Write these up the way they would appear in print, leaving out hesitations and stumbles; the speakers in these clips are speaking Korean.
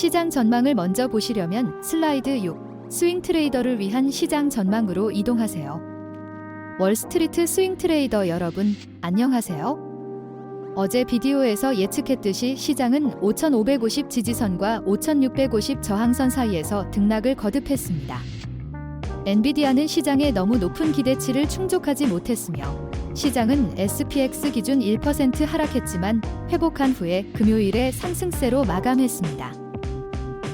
시장 전망을 먼저 보시려면 슬라이드 6, 스윙 트레이더를 위한 시장 전망으로 이동하세요. 월스트리트 스윙 트레이더 여러분, 안녕하세요. 어제 비디오에서 예측했듯이 시장은 5,550 지지선과 5,650 저항선 사이에서 등락을 거듭했습니다. 엔비디아는 시장의 너무 높은 기대치를 충족하지 못했으며 시장은 SPX 기준 1% 하락했지만 회복한 후에 금요일에 상승세로 마감했습니다.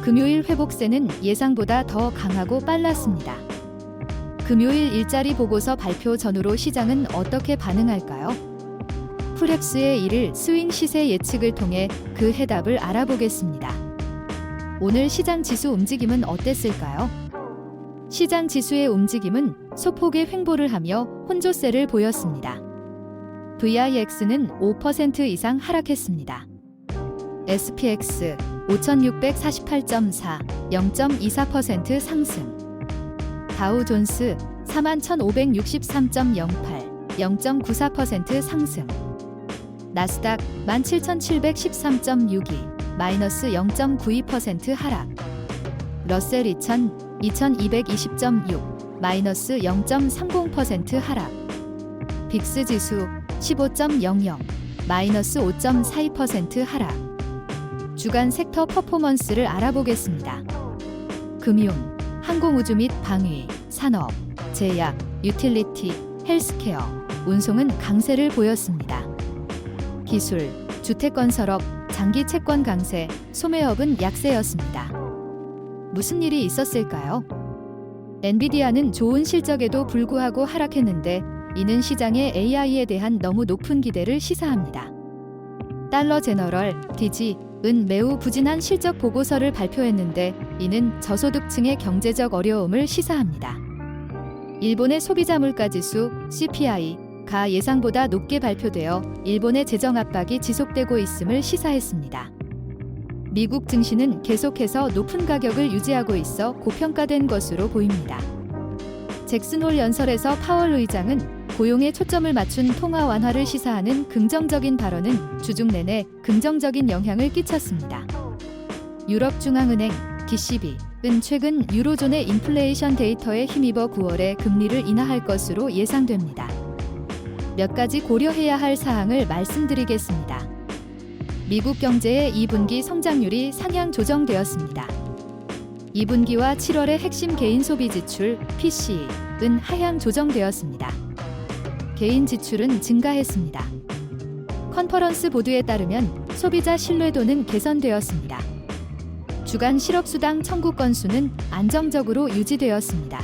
금요일 회복세는 예상보다 더 강하고 빨랐습니다. 금요일 일자리 보고서 발표 전후로 시장은 어떻게 반응할까요? 프랩스의 1일 스윙 시세 예측을 통해 그 해답을 알아보겠습니다. 오늘 시장 지수 움직임은 어땠을까요? 시장 지수의 움직임은 소폭의 횡보를 하며 혼조세를 보였습니다. VIX는 5% 이상 하락했습니다. SPX 5,648.4, 0.24% 상승. 다우존스 41,563.08, 0.94% 상승. 나스닥 17,713.62, 마이너스 0.92% 하락. 러셀 2,220.6, 마이너스 0.30% 하락. 빅스 지수 15.00, 마이너스 5.42% 하락. 주간 섹터 퍼포먼스를 알아보겠습니다. 금융, 항공우주 및 방위, 산업, 제약, 유틸리티, 헬스케어, 운송은 강세를 보였습니다. 기술, 주택건설업, 장기 채권 강세, 소매업은 약세였습니다. 무슨 일이 있었을까요? 엔비디아는 좋은 실적에도 불구하고 하락했는데 이는 시장의 AI에 대한 너무 높은 기대를 시사합니다. 달러 제너럴, DG은 매우 부진한 실적 보고서를 발표했는데 이는 저소득층의 경제적 어려움을 시사합니다. 일본의 소비자 물가지수 CPI가 예상보다 높게 발표되어 일본의 재정 압박이 지속되고 있음을 시사했습니다. 미국 증시는 계속해서 높은 가격을 유지하고 있어 고평가된 것으로 보입니다. 잭슨홀 연설에서 파월 의장은 고용에 초점을 맞춘 통화 완화를 시사하는 긍정적인 발언은 주중 내내 긍정적인 영향을 끼쳤습니다. 유럽중앙은행 DCB은 최근 유로존의 인플레이션 데이터에 힘입어 9월에 금리를 인하할 것으로 예상됩니다. 몇 가지 고려해야 할 사항을 말씀드리겠습니다. 미국 경제의 2분기 성장률이 상향 조정되었습니다. 2분기와 7월의 핵심 개인 소비 지출 PCE는 하향 조정되었습니다. 개인 지출은 증가했습니다. 컨퍼런스 보도에 따르면 소비자 신뢰도는 개선되었습니다. 주간 실업수당 청구 건수는 안정적으로 유지되었습니다.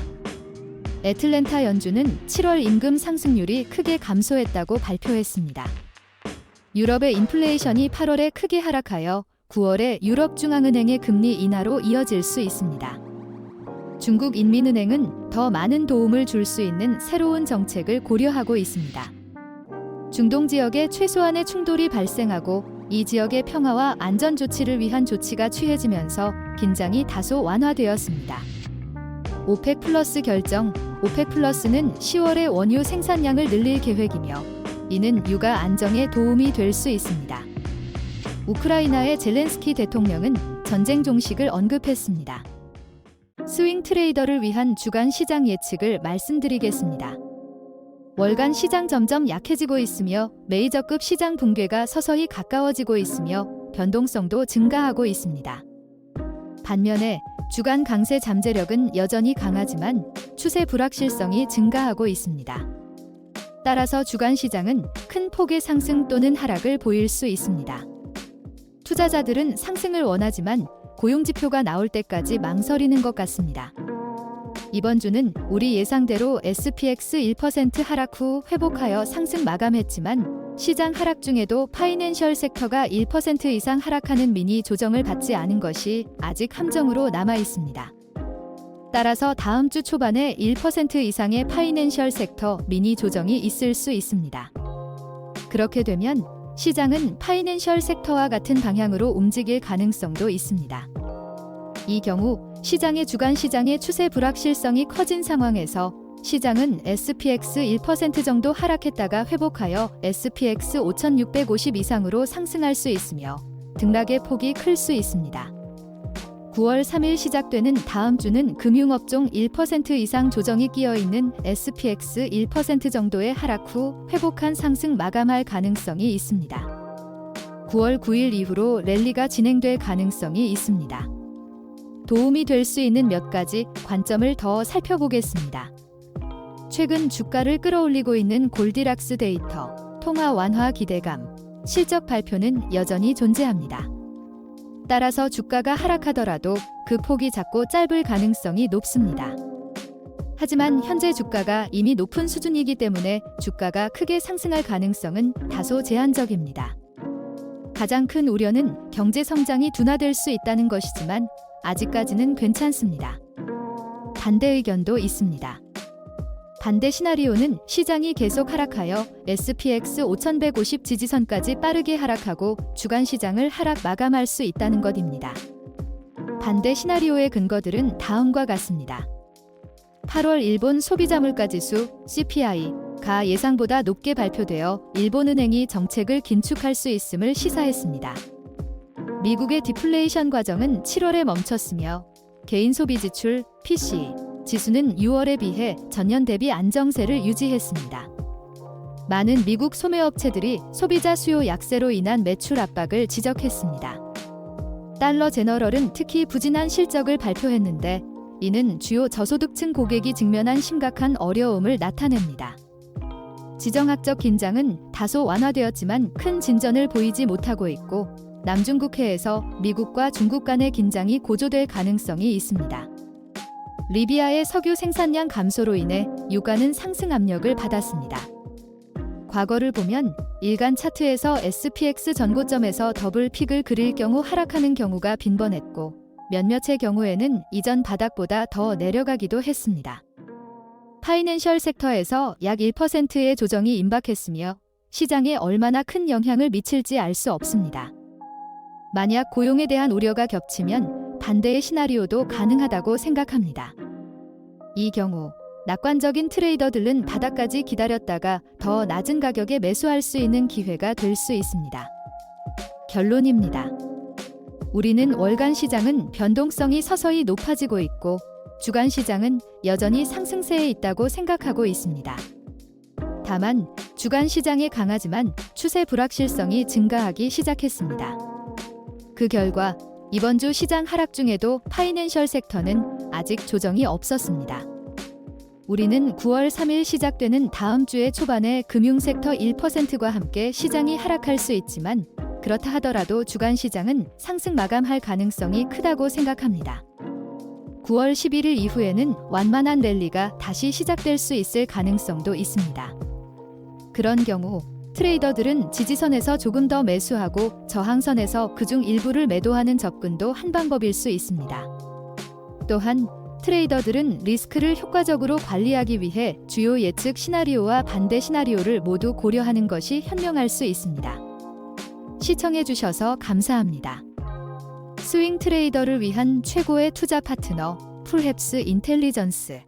애틀랜타 연준은 7월 임금 상승률이 크게 감소했다고 발표했습니다. 유럽의 인플레이션이 8월에 크게 하락하여 9월에 유럽중앙은행의 금리 인하로 이어질 수 있습니다. 중국 인민은행은 더 많은 도움을 줄 수 있는 새로운 정책을 고려하고 있습니다. 중동 지역에 최소한의 충돌이 발생하고 이 지역의 평화와 안전 조치를 위한 조치가 취해지면서 긴장이 다소 완화되었습니다. 오펙 플러스 결정, 오펙 플러스는 10월에 원유 생산량을 늘릴 계획이며 이는 유가 안정에 도움이 될 수 있습니다. 우크라이나의 젤렌스키 대통령은 전쟁 종식을 언급했습니다. 스윙 트레이더를 위한 주간 시장 예측을 말씀드리겠습니다. 월간 시장 점점 약해지고 있으며 메이저급 시장 붕괴가 서서히 가까워지고 있으며 변동성도 증가하고 있습니다. 반면에 주간 강세 잠재력은 여전히 강하지만 추세 불확실성이 증가하고 있습니다. 따라서 주간 시장은 큰 폭의 상승 또는 하락을 보일 수 있습니다. 투자자들은 상승을 원하지만 고용지표가 나올 때까지 망설이는 것 같습니다. 이번 주는 우리 예상대로 SPX 1% 하락 후 회복하여 상승 마감했지만 시장 하락 중에도 파이낸셜 섹터가 1% 이상 하락하는 미니 조정을 받지 않은 것이 아직 함정으로 남아 있습니다. 따라서 다음 주 초반에 1% 이상의 파이낸셜 섹터 미니 조정이 있을 수 있습니다. 그렇게 되면 시장은 파이낸셜 sek터와 같은 방향으로 움직일 가능성도 있습니다. 이 경우 시장의 주간 시장의 추세 불확실성이 커진 상황에서 시장은 SPX 1% 정도 하락했다가 회복하여 SPX 5,650 이상으로 상승할 수 있으며 등락의 폭이 클 수 있습니다. 9월 3일 시작되는 다음 주는 금융업종 1% 이상 조정이 끼어 있는 SPX 1% 정도의 하락 후 회복한 상승 마감할 가능성이 있습니다. 9월 9일 이후로 랠리가 진행될 가능성이 있습니다. 도움이 될 수 있는 몇 가지 관점을 더 살펴보겠습니다. 최근 주가를 끌어올리고 있는 골디락스 데이터, 통화 완화 기대감, 실적 발표는 여전히 존재합니다. 따라서 주가가 하락하더라도 그 폭이 작고 짧을 가능성이 높습니다. 하지만 현재 주가가 이미 높은 수준이기 때문에 주가가 크게 상승할 가능성은 다소 제한적입니다. 가장 큰 우려는 경제 성장이 둔화될 수 있다는 것이지만 아직까지는 괜찮습니다. 반대 의견도 있습니다. 반대 시나리오는 시장이 계속 하락하여 SPX 5150 지지선까지 빠르게 하락하고 주간 시장을 하락 마감할 수 있다는 것입니다. 반대 시나리오의 근거들은 다음과 같습니다. 8월 일본 소비자 물가지수 CPI가 예상보다 높게 발표되어 일본은행이 정책을 긴축할 수 있음을 시사했습니다. 미국의 디플레이션 과정은 7월에 멈췄으며 개인 소비 지출 PCE 지수는 6월에 비해 전년 대비 안정세를 유지했습니다. 많은 미국 소매업체들이 소비자 수요 약세로 인한 매출 압박을 지적했습니다. 달러 제너럴은 특히 부진한 실적을 발표했는데 이는 주요 저소득층 고객이 직면한 심각한 어려움을 나타냅니다. 지정학적 긴장은 다소 완화되었지만 큰 진전을 보이지 못하고 있고 남중국해에서 미국과 중국 간의 긴장이 고조될 가능성이 있습니다. 리비아의 석유 생산량 감소로 인해 유가는 상승 압력을 받았습니다. 과거를 보면 일간 차트에서 SPX 전고점에서 더블 픽을 그릴 경우 하락하는 경우가 빈번했고 몇몇의 경우에는 이전 바닥보다 더 내려가기도 했습니다. 파이낸셜 섹터에서 약 1%의 조정이 임박했으며 시장에 얼마나 큰 영향을 미칠지 알 수 없습니다. 만약 고용에 대한 우려가 겹치면 반대의 시나리오도 가능하다고 생각합니다. 이 경우 낙관적인 트레이더들은 바닥까지 기다렸다가 더 낮은 가격에 매수할 수 있는 기회가 될 수 있습니다. 결론입니다. 우리는 월간 시장은 변동성이 서서히 높아지고 있고 주간 시장은 여전히 상승세에 있다고 생각하고 있습니다. 다만 주간 시장이 강하지만 추세 불확실성이 증가하기 시작했습니다. 그 결과 이번 주 시장 하락 중에도 파이낸셜 섹터는 아직 조정이 없었습니다. 우리는 9월 3일 시작되는 다음 주의 초반에 금융섹터 1%과 함께 시장이 하락할 수 있지만 그렇다 하더라도 주간 시장은 상승 마감할 가능성이 크다고 생각합니다. 9월 11일 이후에는 완만한 랠리가 다시 시작될 수 있을 가능성도 있습니다. 그런 경우 트레이더들은 지지선에서 조금 더 매수하고 저항선에서 그중 일부를 매도하는 접근도 한 방법일 수 있습니다. 또한 트레이더들은 리스크를 효과적으로 관리하기 위해 주요 예측 시나리오와 반대 시나리오를 모두 고려하는 것이 현명할 수 있습니다. 시청해주셔서 감사합니다. 스윙 트레이더를 위한 최고의 투자 파트너 풀헵스 인텔리전스